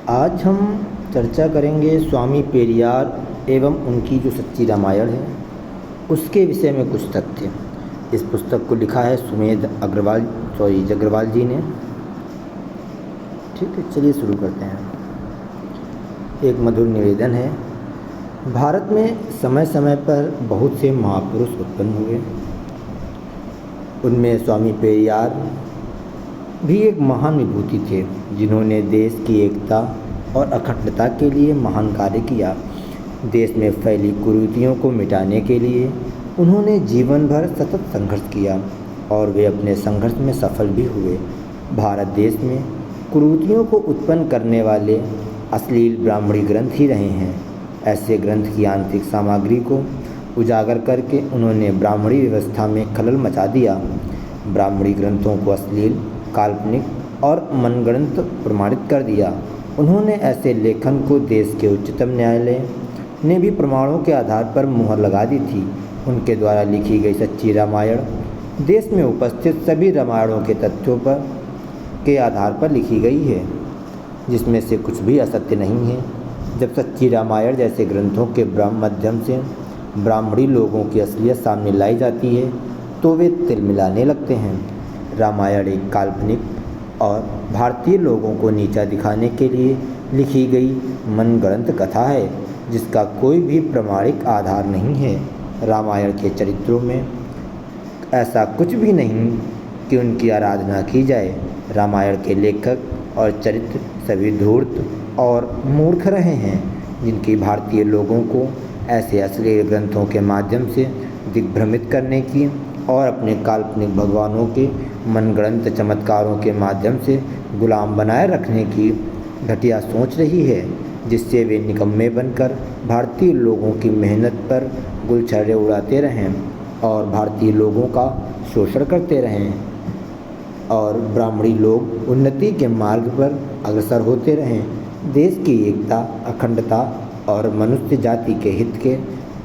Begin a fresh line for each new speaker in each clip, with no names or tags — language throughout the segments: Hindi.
आज हम चर्चा करेंगे स्वामी पेरियार एवं उनकी जो सच्ची रामायण है उसके विषय में कुछ तथ्य। इस पुस्तक को लिखा है सुमेध जग्रवाल जी ने। ठीक है, चलिए शुरू करते हैं। एक मधुर निवेदन है। भारत में समय समय पर बहुत से महापुरुष उत्पन्न हुए। उनमें स्वामी पेरियार भी एक महान विभूति थे, जिन्होंने देश की एकता और अखंडता के लिए महान कार्य किया। देश में फैली कुरीतियों को मिटाने के लिए उन्होंने जीवन भर सतत संघर्ष किया और वे अपने संघर्ष में सफल भी हुए। भारत देश में कुरीतियों को उत्पन्न करने वाले अश्लील ब्राह्मणी ग्रंथ ही रहे हैं। ऐसे ग्रंथ की आंतरिक सामग्री को उजागर करके उन्होंने ब्राह्मणी व्यवस्था में खलल मचा दिया। ब्राह्मणी ग्रंथों को अश्लील, काल्पनिक और मनगढ़ंत प्रमाणित कर दिया। उन्होंने ऐसे लेखन को देश के उच्चतम न्यायालय ने भी प्रमाणों के आधार पर मुहर लगा दी थी। उनके द्वारा लिखी गई सच्ची रामायण देश में उपस्थित सभी रामायणों के तथ्यों पर के आधार पर लिखी गई है, जिसमें से कुछ भी असत्य नहीं है। जब सच्ची रामायण जैसे ग्रंथों के माध्यम से ब्राह्मणी लोगों की असलियत सामने लाई जाती है तो वे तिलमिलाने लगते हैं। रामायण एक काल्पनिक और भारतीय लोगों को नीचा दिखाने के लिए लिखी गई मनगढ़ंत कथा है, जिसका कोई भी प्रामाणिक आधार नहीं है। रामायण के चरित्रों में ऐसा कुछ भी नहीं कि उनकी आराधना की जाए। रामायण के लेखक और चरित्र सभी धूर्त और मूर्ख रहे हैं, जिनकी भारतीय लोगों को ऐसे अश्लील ग्रंथों के माध्यम से दिग्भ्रमित करने की और अपने काल्पनिक भगवानों के मनगढ़ंत चमत्कारों के माध्यम से गुलाम बनाए रखने की घटिया सोच रही है, जिससे वे निकम्मे बनकर भारतीय लोगों की मेहनत पर गुलछर्रे उड़ाते रहें और भारतीय लोगों का शोषण करते रहें और ब्राह्मणी लोग उन्नति के मार्ग पर अग्रसर होते रहें। देश की एकता, अखंडता और मनुष्य जाति के हित के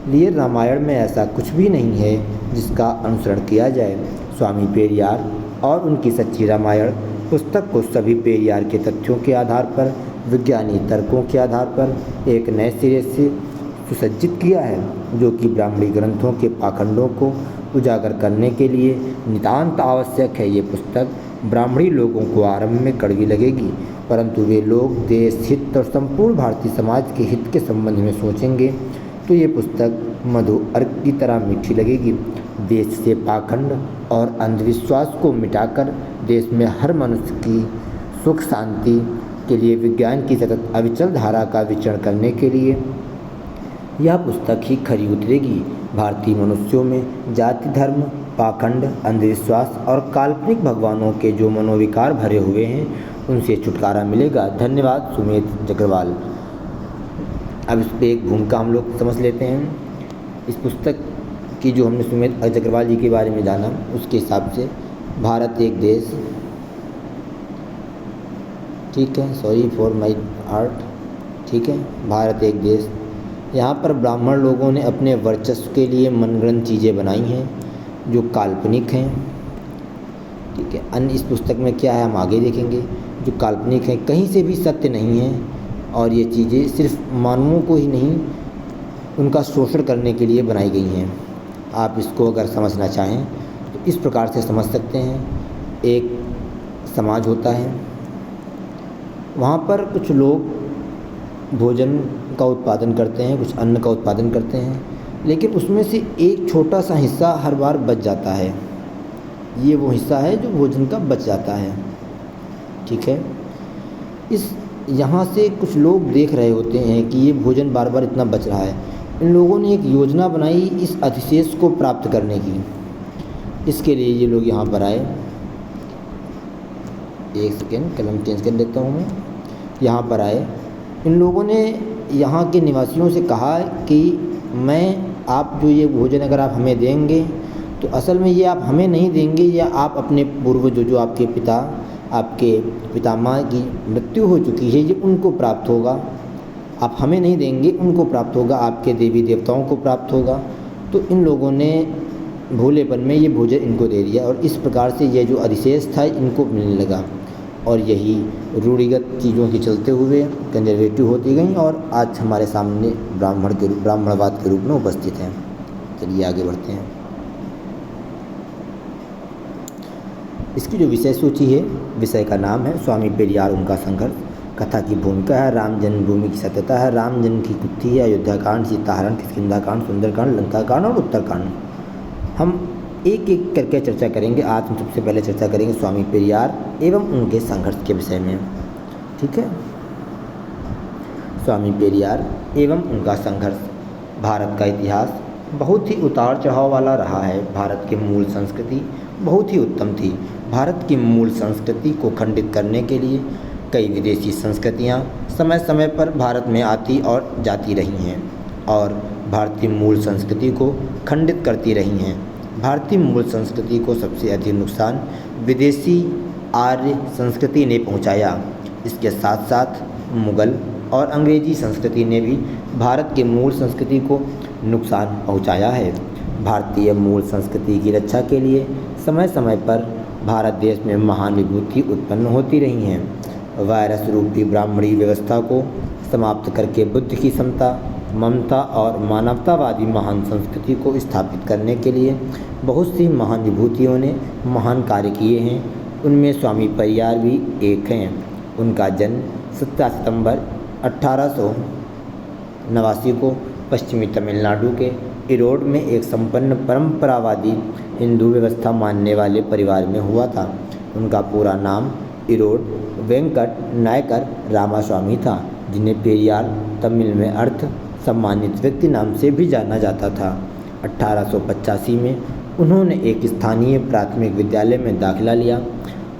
लिए रामायण में ऐसा कुछ भी नहीं है जिसका अनुसरण किया जाए। स्वामी पेरियार और उनकी सच्ची रामायण पुस्तक को सभी पेरियार के तथ्यों के आधार पर, वैज्ञानिक तर्कों के आधार पर एक नए सिरे से सुसज्जित किया है, जो कि ब्राह्मणी ग्रंथों के पाखंडों को उजागर करने के लिए नितांत आवश्यक है। ये पुस्तक ब्राह्मणी लोगों को आरंभ में कड़वी लगेगी, परंतु वे लोग देश हित और संपूर्ण भारतीय समाज के हित के संबंध में सोचेंगे तो ये पुस्तक मधु अर्क की तरह मीठी लगेगी। देश से पाखंड और अंधविश्वास को मिटाकर देश में हर मनुष्य की सुख शांति के लिए विज्ञान की सतत अविचल धारा का विचरण करने के लिए यह पुस्तक ही खरी उतरेगी। भारतीय मनुष्यों में जाति, धर्म, पाखंड, अंधविश्वास और काल्पनिक भगवानों के जो मनोविकार भरे हुए हैं उनसे छुटकारा मिलेगा। धन्यवाद। सुमेध जग्रवाल। अब इस पर एक भूमिका हम लोग समझ लेते हैं। इस पुस्तक की जो हमने सुमेध जग्रवाल जी के बारे में जाना, उसके हिसाब से भारत एक देश, ठीक है, सॉरी फॉर माय आर्ट, ठीक है, भारत एक देश, यहाँ पर ब्राह्मण लोगों ने अपने वर्चस्व के लिए मनगढ़ंत चीज़ें बनाई हैं जो काल्पनिक हैं, ठीक है। अन्य इस पुस्तक में क्या है हम आगे देखेंगे। जो काल्पनिक है, कहीं से भी सत्य नहीं है और ये चीज़ें सिर्फ मानवों को ही नहीं, उनका शोषण करने के लिए बनाई गई हैं। आप इसको अगर समझना चाहें तो इस प्रकार से समझ सकते हैं। एक समाज होता है, वहाँ पर कुछ लोग भोजन का उत्पादन करते हैं, कुछ अन्न का उत्पादन करते हैं, लेकिन उसमें से एक छोटा सा हिस्सा हर बार बच जाता है। ये वो हिस्सा है जो भोजन का बच जाता है, ठीक है। यहाँ से कुछ लोग देख रहे होते हैं कि ये भोजन बार बार इतना बच रहा है। इन लोगों ने एक योजना बनाई इस अधिशेष को प्राप्त करने की। इसके लिए ये लोग यहाँ पर आए। एक सेकेंड, कलम चेंज कर लेता हूँ मैं। यहाँ पर आए, इन लोगों ने यहाँ के निवासियों से कहा कि आप जो ये भोजन अगर आप हमें देंगे तो असल में ये आप हमें नहीं देंगे, या आप अपने पूर्वजों, जो आपके पिता, आपके पितामह की मृत्यु हो चुकी है, ये उनको प्राप्त होगा। आप हमें नहीं देंगे, उनको प्राप्त होगा, आपके देवी देवताओं को प्राप्त होगा। तो इन लोगों ने भोलेपन में ये भोजन इनको दे दिया और इस प्रकार से ये जो अधिशेष था इनको मिलने लगा। और यही रूढ़िगत चीज़ों के चलते हुए कंजर्वेटिव होती गई और आज हमारे सामने ब्राह्मणवाद के रूप में उपस्थित हैं। चलिए आगे बढ़ते हैं। इसकी जो विषय सूची है, विषय का नाम है स्वामी पेरियार उनका संघर्ष, कथा की भूमिका है, राम जन्मभूमि की सत्यता है, राम जन्म की कुत्थी है, अयोध्या कांड, सीताहरण, किष्किंधा कांड, सुंदरकांड, लंका कांड और उत्तरकांड। हम एक एक करके चर्चा करेंगे। आज हम सबसे पहले चर्चा करेंगे स्वामी पेरियार एवं उनके संघर्ष के विषय में। ठीक है। स्वामी पेरियार एवं उनका संघर्ष। भारत का इतिहास बहुत ही उतार चढ़ाव वाला रहा है। भारत की मूल संस्कृति बहुत ही उत्तम थी। भारत की मूल संस्कृति को खंडित करने के लिए कई विदेशी संस्कृतियाँ समय समय पर भारत में आती और जाती रही हैं और भारतीय मूल संस्कृति को खंडित करती रही हैं। भारतीय मूल संस्कृति को सबसे अधिक नुकसान विदेशी आर्य संस्कृति ने पहुंचाया। इसके साथ साथ मुग़ल और अंग्रेजी संस्कृति ने भी भारत के मूल संस्कृति को नुकसान पहुंचाया है। भारतीय मूल संस्कृति की रक्षा के लिए समय समय पर भारत देश में महान विभूति उत्पन्न होती रही हैं। वायरस रूपी ब्राह्मणी व्यवस्था को समाप्त करके बुद्ध की समता, ममता और मानवतावादी महान संस्कृति को स्थापित करने के लिए बहुत सी महान विभूतियों ने महान कार्य किए हैं। उनमें स्वामी पेरियार भी एक हैं। उनका जन्म 17 सितंबर 1889 को पश्चिमी तमिलनाडु के इरोड में एक संपन्न परंपरावादी हिंदू व्यवस्था मानने वाले परिवार में हुआ था। उनका पूरा नाम इरोड वेंकट नायकर रामास्वामी था, जिन्हें पेरियार तमिल में अर्थ सम्मानित व्यक्ति नाम से भी जाना जाता था। 1885 में उन्होंने एक स्थानीय प्राथमिक विद्यालय में दाखिला लिया,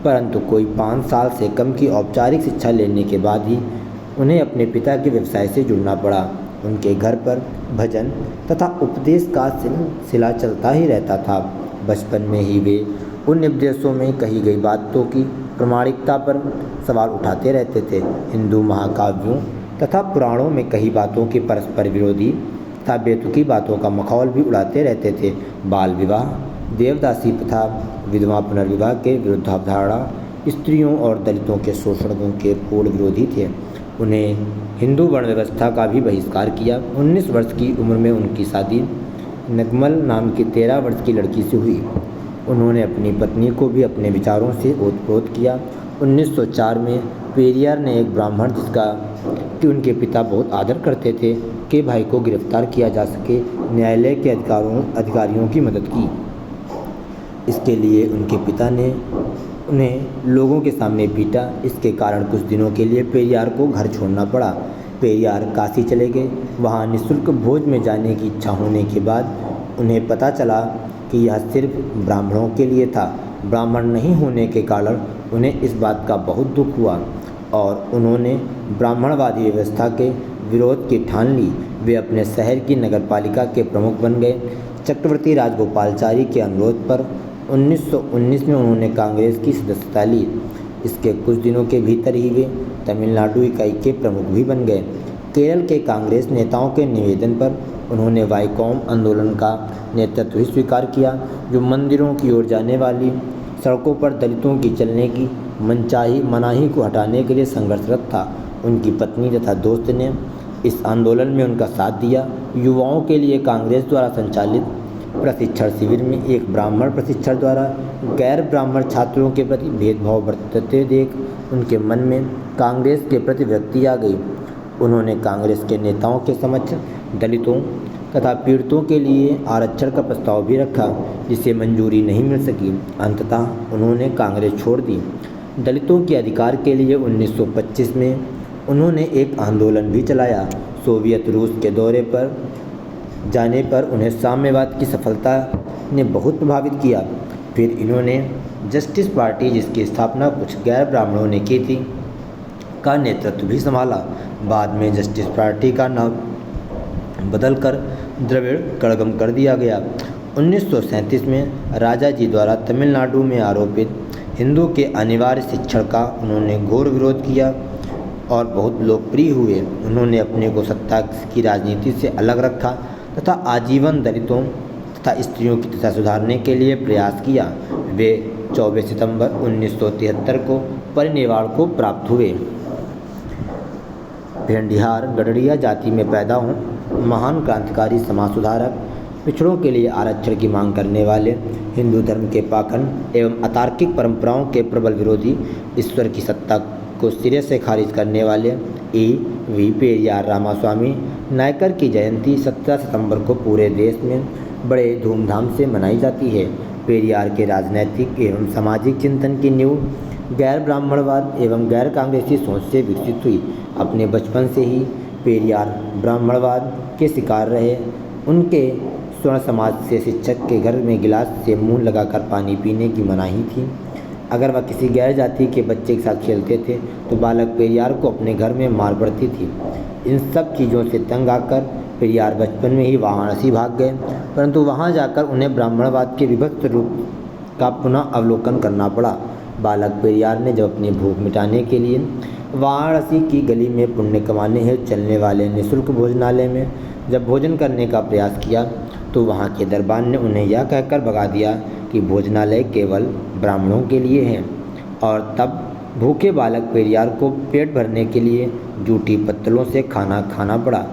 परंतु कोई 5 साल से कम की औपचारिक शिक्षा लेने के बाद ही उन्हें अपने पिता के व्यवसाय से जुड़ना पड़ा। उनके घर पर भजन तथा उपदेश का सिलसिला चलता ही रहता था। बचपन में ही वे उन उपदेशों में कही गई बातों की प्रामाणिकता पर सवाल उठाते रहते थे। हिंदू महाकाव्यों तथा पुराणों में कही बातों की परस्पर विरोधी तथा बेतुकी बातों का मखौल भी उड़ाते रहते थे। बाल विवाह, देवदासी प्रथा, विधवा पुनर्विवाह के विरुद्ध अवधारणा, स्त्रियों और दलितों के शोषणों के पूर्ण विरोधी थे। उन्हें हिंदू वर्ण व्यवस्था का भी बहिष्कार किया। 19 वर्ष की उम्र में उनकी शादी नगमल नाम की 13 वर्ष की लड़की से हुई। उन्होंने अपनी पत्नी को भी अपने विचारों से ओतप्रोत किया। 1904 में पेरियार ने एक ब्राह्मण, जिसका कि उनके पिता बहुत आदर करते थे, के भाई को गिरफ्तार किया जा सके न्यायालय के अधिकारियों की मदद की। इसके लिए उनके पिता ने उन्हें लोगों के सामने पीटा। इसके कारण कुछ दिनों के लिए पेरियार को घर छोड़ना पड़ा। पेरियार काशी चले गए। वहाँ निःशुल्क भोज में जाने की इच्छा होने के बाद उन्हें पता चला कि यह सिर्फ ब्राह्मणों के लिए था। ब्राह्मण नहीं होने के कारण उन्हें इस बात का बहुत दुख हुआ और उन्होंने ब्राह्मणवादी व्यवस्था के विरोध की ठान ली। वे अपने शहर की नगरपालिका के प्रमुख बन गए। चक्रवर्ती राजगोपालचारी के अनुरोध पर 1919 में उन्होंने कांग्रेस की सदस्यता ली। इसके कुछ दिनों के भीतर ही वे तमिलनाडु इकाई के प्रमुख भी बन गए। केरल के कांग्रेस नेताओं के निवेदन पर उन्होंने वाईकोम आंदोलन का नेतृत्व भी स्वीकार किया, जो मंदिरों की ओर जाने वाली सड़कों पर दलितों की चलने की मनाही को हटाने के लिए संघर्षरत था। उनकी पत्नी तथा दोस्त ने इस आंदोलन में उनका साथ दिया। युवाओं के लिए कांग्रेस द्वारा संचालित प्रशिक्षण शिविर में एक ब्राह्मण प्रशिक्षण द्वारा गैर ब्राह्मण छात्रों के प्रति भेदभाव बरतते देख उनके मन में कांग्रेस के प्रति विरक्ति आ गई। उन्होंने कांग्रेस के नेताओं के समक्ष दलितों तथा पीड़ितों के लिए आरक्षण का प्रस्ताव भी रखा, जिसे मंजूरी नहीं मिल सकी। अंततः उन्होंने कांग्रेस छोड़ दी। दलितों के अधिकार के लिए 1925 में उन्होंने एक आंदोलन भी चलाया। सोवियत रूस के दौरे पर जाने पर उन्हें साम्यवाद की सफलता ने बहुत प्रभावित किया। फिर इन्होंने जस्टिस पार्टी, जिसकी स्थापना कुछ गैर ब्राह्मणों ने की थी, का नेतृत्व भी संभाला। बाद में जस्टिस पार्टी का नाम बदलकर द्रविड़ कड़गम कर दिया गया। 1937 में राजाजी द्वारा तमिलनाडु में आरोपित हिंदू के अनिवार्य शिक्षण का उन्होंने घोर विरोध किया और बहुत लोकप्रिय हुए। उन्होंने अपने को सत्ता की राजनीति से अलग रखा तथा आजीवन दलितों तथा स्त्रियों की दशा सुधारने के लिए प्रयास किया। वे 24 सितंबर 1973 को परिनिर्वाण को प्राप्त हुए। भेंडिहार गडरिया जाति में पैदा हों, महान क्रांतिकारी समाज सुधारक, पिछड़ों के लिए आरक्षण की मांग करने वाले, हिंदू धर्म के पाखंड एवं अतार्किक परंपराओं के प्रबल विरोधी, ईश्वर की सत्ता को सिरे से खारिज करने वाले E.V. पेरियार रामास्वामी नायकर की जयंती 17 सितंबर को पूरे देश में बड़े धूमधाम से मनाई जाती है। पेरियार के राजनैतिक एवं सामाजिक चिंतन की नींव गैर ब्राह्मणवाद एवं गैर कांग्रेसी सोच से विकसित हुई। अपने बचपन से ही पेरियार ब्राह्मणवाद के शिकार रहे। उनके स्वर्ण समाज से शिक्षक के घर में गिलास से मुंह लगाकर पानी पीने की मनाही थी। अगर वह किसी गैर जाति के बच्चे के साथ खेलते थे तो बालक पेरियार को अपने घर में मार पड़ती थी। इन सब चीज़ों से तंग आकर पेरियार बचपन में ही वाराणसी भाग गए, परंतु वहां जाकर उन्हें ब्राह्मणवाद के विभक्त रूप का पुनः अवलोकन करना पड़ा। बालक पेरियार ने जब अपनी भूख मिटाने के लिए वाराणसी की गली में पुण्य कमाने हेतु चलने वाले निःशुल्क भोजनालय में जब भोजन करने का प्रयास किया तो वहाँ के दरबान ने उन्हें यह कहकर भगा दिया कि भोजनालय केवल ब्राह्मणों के लिए है। और तब भूखे बालक पेरियार को पेट भरने के लिए जूठी पत्तलों से खाना खाना पड़ा।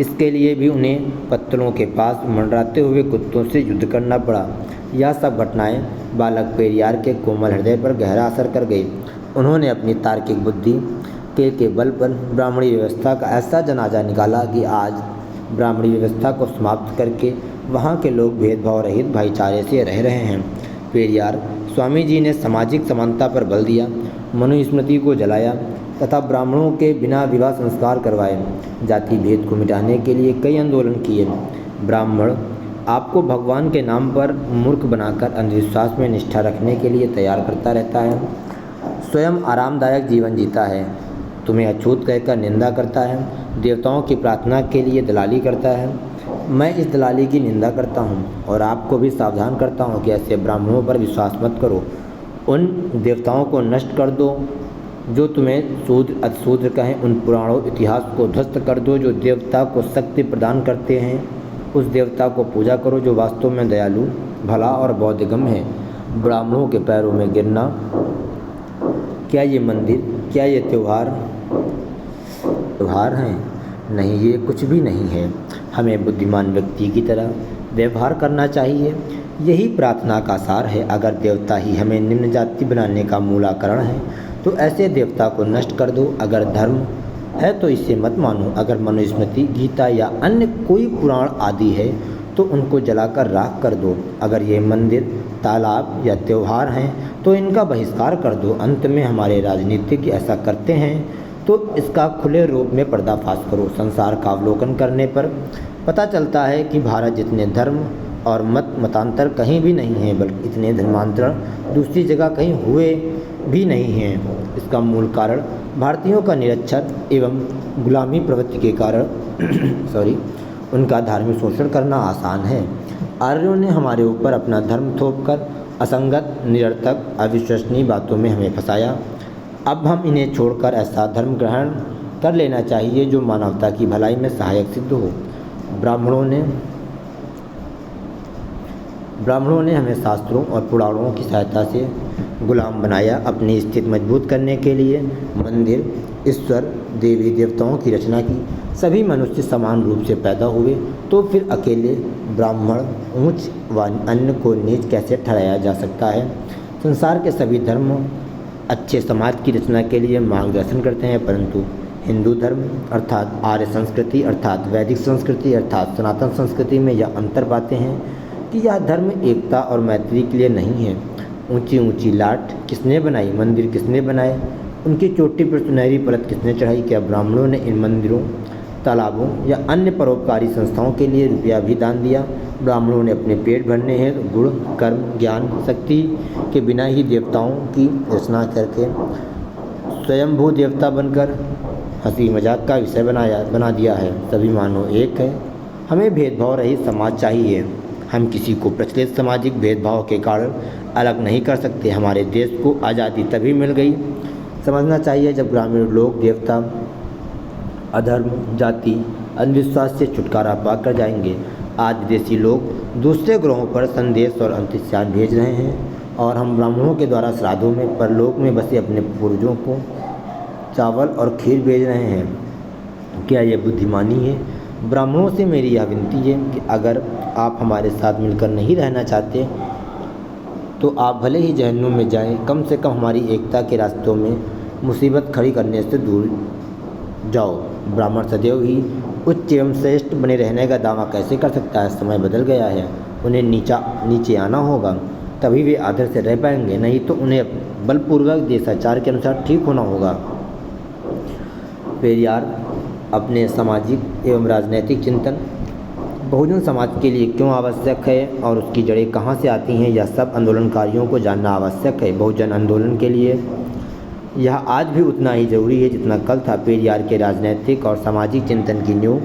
इसके लिए भी उन्हें पत्तलों के पास मंडराते हुए कुत्तों से युद्ध करना पड़ा। यह सब घटनाएं बालक पेरियार के कोमल हृदय पर गहरा असर कर गई। उन्होंने अपनी तार्किक बुद्धि के बल पर ब्राह्मणी व्यवस्था का ऐसा जनाजा निकाला कि आज ब्राह्मणी व्यवस्था को समाप्त करके वहाँ के लोग भेदभाव रहित भाईचारे से रह रहे हैं। पेरियार स्वामी जी ने सामाजिक समानता पर बल दिया, मनुस्मृति को जलाया तथा ब्राह्मणों के बिना विवाह संस्कार करवाए। जाति भेद को मिटाने के लिए कई आंदोलन किए। ब्राह्मण आपको भगवान के नाम पर मूर्ख बनाकर अंधविश्वास में निष्ठा रखने के लिए तैयार करता रहता है। स्वयं आरामदायक जीवन जीता है, तुम्हें अछूत कहकर निंदा करता है, देवताओं की प्रार्थना के लिए दलाली करता है। मैं इस दलाली की निंदा करता हूँ और आपको भी सावधान करता हूँ कि ऐसे ब्राह्मणों पर विश्वास मत करो। उन देवताओं को नष्ट कर दो जो तुम्हें शूद्र अतिशूद्र कहें। उन पुराणों इतिहास को ध्वस्त कर दो जो देवता को शक्ति प्रदान करते हैं। उस देवता को पूजा करो जो वास्तव में दयालु, भला और बोधगम्य है। ब्राह्मणों के पैरों में गिरना, क्या ये मंदिर, क्या ये त्यौहार हैं? नहीं, ये कुछ भी नहीं है। हमें बुद्धिमान व्यक्ति की तरह व्यवहार करना चाहिए। यही प्रार्थना का सार है। अगर देवता ही हमें निम्न जाति बनाने का मूलाकरण है तो ऐसे देवता को नष्ट कर दो। अगर धर्म है तो इसे मत मानो। अगर मनुस्मृति, गीता या अन्य कोई पुराण आदि है तो उनको जलाकर राख कर दो। अगर ये मंदिर, तालाब या त्यौहार हैं तो इनका बहिष्कार कर दो। अंत में हमारे राजनीतिज्ञ ऐसा करते हैं तो इसका खुले रूप में पर्दाफाश करो। संसार का अवलोकन करने पर पता चलता है कि भारत जितने धर्म और मतांतर कहीं भी नहीं हैं, बल्कि इतने धर्मांतरण दूसरी जगह कहीं हुए भी नहीं हैं। इसका मूल कारण भारतीयों का निरक्षर एवं गुलामी प्रवृत्ति के कारण उनका धार्मिक शोषण करना आसान है। आर्यों ने हमारे ऊपर अपना धर्म थोपकर असंगत, निरर्थक, अविश्वसनीय बातों में हमें फंसाया। अब हम इन्हें छोड़कर ऐसा धर्म ग्रहण कर लेना चाहिए जो मानवता की भलाई में सहायक सिद्ध हो। ब्राह्मणों ने हमें शास्त्रों और पुराणों की सहायता से गुलाम बनाया। अपनी स्थिति मजबूत करने के लिए मंदिर, ईश्वर, देवी देवताओं की रचना की। सभी मनुष्य समान रूप से पैदा हुए तो फिर अकेले ब्राह्मण ऊंच व अन्य को नीच कैसे ठहराया जा सकता है? संसार के सभी धर्म अच्छे समाज की रचना के लिए मार्गदर्शन करते हैं, परंतु हिंदू धर्म अर्थात आर्य संस्कृति अर्थात वैदिक संस्कृति अर्थात सनातन संस्कृति में यह अंतर पाते हैं कि यह धर्म एकता और मैत्री के लिए नहीं है। ऊंची ऊंची लाट किसने बनाई, मंदिर किसने बनाए, उनकी चोटी पर सुनहरी परत किसने चढ़ाई? क्या ब्राह्मणों ने इन मंदिरों, तालाबों या अन्य परोपकारी संस्थाओं के लिए रुपया भी दान दिया? ब्राह्मणों ने अपने पेट भरने हैं गुण, कर्म, ज्ञान, शक्ति के बिना ही देवताओं की रचना करके स्वयंभू देवता बनकर हंसी मजाक का विषय बना दिया है। सभी मानव एक है। हमें भेदभाव रहित समाज चाहिए। हम किसी को प्रचलित सामाजिक भेदभाव के कारण अलग नहीं कर सकते। हमारे देश को आज़ादी तभी मिल गई, समझना चाहिए, जब ग्रामीण लोग देवता, अधर्म, जाति, अंधविश्वास से छुटकारा पाकर जाएंगे। आज विदेशी लोग दूसरे ग्रहों पर संदेश और अंतरिक्षयान भेज रहे हैं। और हम ब्राह्मणों के द्वारा श्राद्धों में परलोक में बसे अपने पूर्वजों को चावल और खीर भेज रहे हैं। क्या यह बुद्धिमानी है? ब्राह्मणों से मेरी यह विनती है कि अगर आप हमारे साथ मिलकर नहीं रहना चाहते तो आप भले ही जहन्नुम में जाएं, कम से कम हमारी एकता के रास्तों में मुसीबत खड़ी करने से दूर जाओ। ब्राह्मण सदैव ही उच्च एवं श्रेष्ठ बने रहने का दावा कैसे कर सकता है? समय बदल गया है, उन्हें नीचे आना होगा, तभी वे आदर से रह पाएंगे, नहीं तो उन्हें बलपूर्वक देशाचार के अनुसार ठीक होना होगा। पेरियार अपने सामाजिक एवं राजनैतिक चिंतन बहुजन समाज के लिए क्यों आवश्यक है और उसकी जड़ें कहाँ से आती हैं, यह सब आंदोलनकारियों को जानना आवश्यक है। बहुजन आंदोलन के लिए यह आज भी उतना ही जरूरी है जितना कल था। पेरियार के राजनैतिक और सामाजिक चिंतन की नींव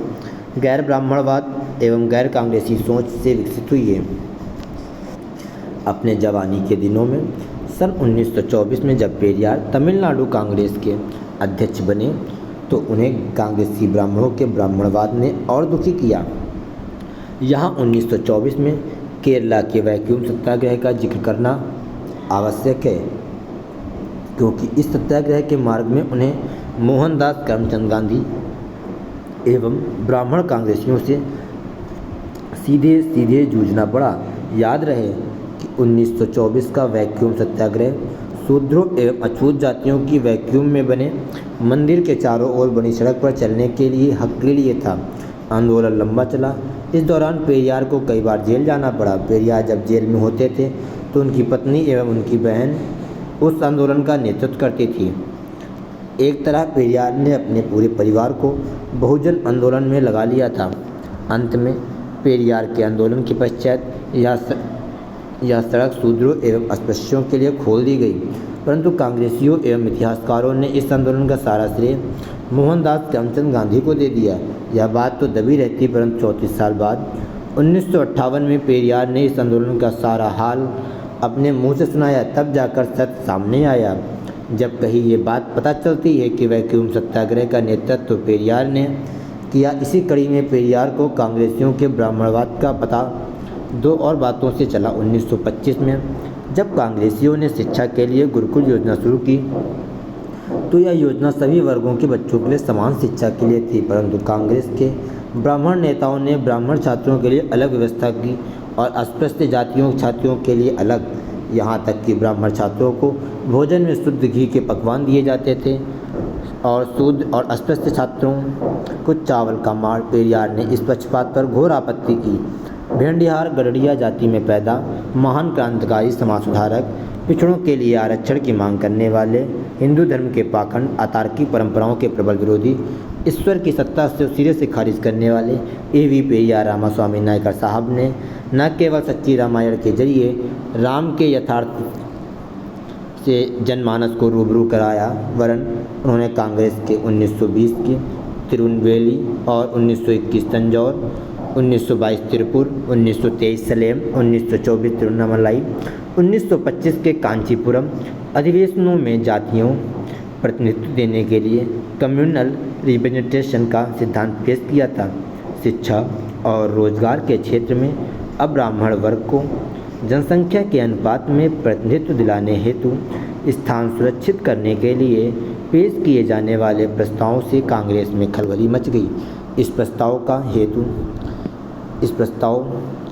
गैर ब्राह्मणवाद एवं गैर कांग्रेसी सोच से विकसित हुई है। अपने जवानी के दिनों में सन 1924 में जब पेरियार तमिलनाडु कांग्रेस के अध्यक्ष बने तो उन्हें कांग्रेसी ब्राह्मणों के ब्राह्मणवाद ने और दुखी किया। यहाँ 1924 में केरला के वैक्यूम सत्याग्रह का जिक्र करना आवश्यक है, क्योंकि इस सत्याग्रह के मार्ग में उन्हें मोहनदास करमचंद गांधी एवं ब्राह्मण कांग्रेसियों से सीधे सीधे जूझना पड़ा। याद रहे कि 1924 का वैक्यूम सत्याग्रह शूद्रों एवं अछूत जातियों की वैक्यूम में बने मंदिर के चारों ओर बनी सड़क पर चलने के लिए हक के लिए था। आंदोलन लंबा चला। इस दौरान पेरियार को कई बार जेल जाना पड़ा। पेरियार जब जेल में होते थे तो उनकी पत्नी एवं उनकी बहन उस आंदोलन का नेतृत्व करती थी। एक तरह पेरियार ने अपने पूरे परिवार को बहुजन आंदोलन में लगा लिया था। अंत में पेरियार के आंदोलन के पश्चात यह सड़क शूद्रों एवं अस्पृश्यों के लिए खोल दी गई, परंतु कांग्रेसियों एवं इतिहासकारों ने इस आंदोलन का सारा श्रेय मोहनदास करमचंद गांधी को दे दिया। यह बात तो दबी रहती, परंतु 34 साल बाद 1958 में पेरियार ने इस आंदोलन का सारा हाल अपने मुंह से सुनाया। तब जाकर सत्य सामने आया। जब कहीं ये बात पता चलती है कि वैक्यूम सत्याग्रह का नेतृत्व तो पेरियार ने किया। इसी कड़ी में पेरियार को कांग्रेसियों के ब्राह्मणवाद का पता दो और बातों से चला। 1925 में जब कांग्रेसियों ने शिक्षा के लिए गुरुकुल योजना शुरू की तो यह योजना सभी वर्गों के बच्चों के लिए समान शिक्षा के लिए थी, परंतु कांग्रेस के ब्राह्मण नेताओं ने ब्राह्मण छात्रों के लिए अलग व्यवस्था की और अस्पृश्य जातियों छात्रों के लिए अलग। यहाँ तक कि ब्राह्मण छात्रों को भोजन में शुद्ध घी के पकवान दिए जाते थे और शुद्ध और अस्पृश्य छात्रों को चावल का मार। पेरियार ने इस पक्षपात पर घोर आपत्ति की। भेंडिहार गडरिया जाति में पैदा महान क्रांतिकारी समाज सुधारक, पिछड़ों के लिए आरक्षण की मांग करने वाले, हिंदू धर्म के पाखंड अतार्किक परंपराओं के प्रबल विरोधी, ईश्वर की सत्ता से सिरे से खारिज करने वाले A.V. पेरियार रामास्वामी नायकर साहब ने न केवल सच्ची रामायण के जरिए राम के यथार्थ से जनमानस को रूबरू कराया, वरन उन्होंने कांग्रेस के 1920 की तिरुनेलवेली और 1921 तंजौर, 1922 तिरुपुर, 1923 सलेम, 1924 तिरुवन्नामलाई, 1925 के कांचीपुरम अधिवेशनों में जातियों प्रतिनिधित्व देने के लिए कम्युनल रिप्रेजेंटेशन का सिद्धांत पेश किया था। शिक्षा और रोजगार के क्षेत्र में अब ब्राह्मण वर्ग को जनसंख्या के अनुपात में प्रतिनिधित्व दिलाने हेतु स्थान सुरक्षित करने के लिए पेश किए जाने वाले प्रस्तावों से कांग्रेस में खलबली मच गई। इस प्रस्ताव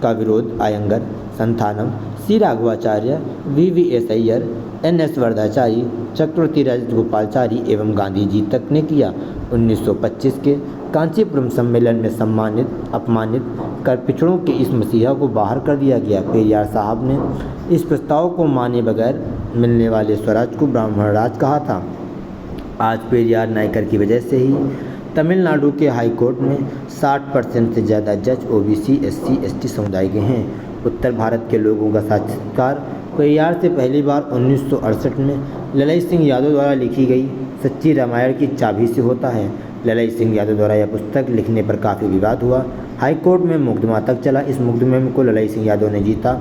का विरोध अयंगर, संथानम, सी राघवाचार्य, V.V.S. अय्यर, N.S. वर्धाचारी, चक्रवर्ती राजगोपालचारी एवं गांधी जी तक ने किया। 1925 के कांचीपुरम सम्मेलन में अपमानित कर पिछड़ों के इस मसीहा को बाहर कर दिया गया। पेरियार साहब ने इस प्रस्ताव को माने बगैर मिलने वाले स्वराज को ब्राह्मण राज कहा था। आज पेरियार नायकर की वजह से ही तमिलनाडु के हाई कोर्ट में 60% से ज़्यादा जज OBC, SC, ST समुदाय के हैं। उत्तर भारत के लोगों का साक्षात्कार पेरियार से पहली बार 1968 में ललई सिंह यादव द्वारा लिखी गई सच्ची रामायण की चाबी से होता है। ललई सिंह यादव द्वारा यह पुस्तक लिखने पर काफ़ी विवाद हुआ। हाई कोर्ट में मुकदमा तक चला। इस मुकदमे को ललई सिंह यादव ने जीता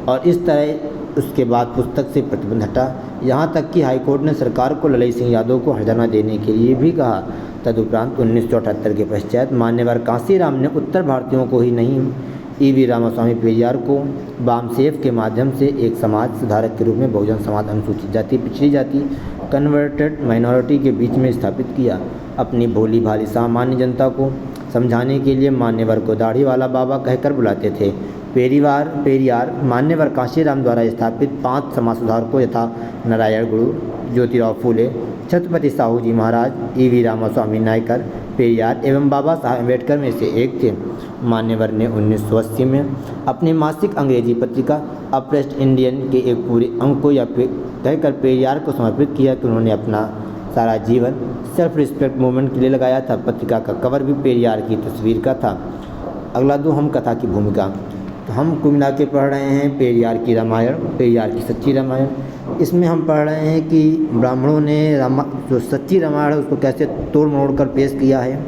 और इस तरह उसके बाद पुस्तक से प्रतिबंध हटा। यहाँ तक कि हाई कोर्ट ने सरकार को ललई सिंह यादव को हर्जाना देने के लिए भी कहा। तदुपरांत 1978 के पश्चात मान्यवर कांसीराम ने उत्तर भारतीयों को ही नहीं ईवी रामास्वामी पेरियार को वामसेफ के माध्यम से एक समाज सुधारक के रूप में बहुजन समाज अनुसूचित जाति पिछड़ी जाति कन्वर्टेड माइनॉरिटी के बीच में स्थापित किया। अपनी भोली भाली सामान्य जनता को समझाने के लिए मान्यवर को दाढ़ी वाला बाबा कहकर बुलाते थे। पेरियार मान्यवर कांशीराम द्वारा स्थापित 5 समाज सुधारकों यथा नारायण गुरु, ज्योतिराव फूले, छत्रपति साहू जी महाराज, ईवी रामास्वामी नायकर, पेरियार एवं बाबा साहब अम्बेडकर में से एक थे। मान्यवर ने 1980 में अपनी मासिक अंग्रेजी पत्रिका अप्रेस्ड इंडियन के एक पूरे अंक को यह कहकर पेरियार को समर्पित किया कि उन्होंने अपना सारा जीवन सेल्फ रिस्पेक्ट मूवमेंट के लिए लगाया था। पत्रिका का कवर भी पेरियार की तस्वीर का था। अगला 2 हम कथा की भूमिका। तो हम कुल मिला के पढ़ रहे हैं पेरियार की रामायण, पेरियार की सच्ची रामायण। इसमें हम पढ़ रहे हैं कि ब्राह्मणों ने जो सच्ची रामायण है उसको कैसे तोड़ मरोड़ कर पेश किया है।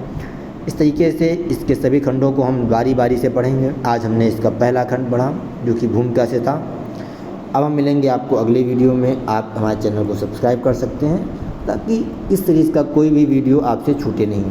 इस तरीके से इसके सभी खंडों को हम बारी बारी से पढ़ेंगे। आज हमने इसका पहला खंड पढ़ा जो कि भूमिका से था। अब हम मिलेंगे आपको अगले वीडियो में। आप हमारे चैनल को सब्सक्राइब कर सकते हैं ताकि इस सीरीज़ का कोई भी वीडियो आपसे छूटे नहीं।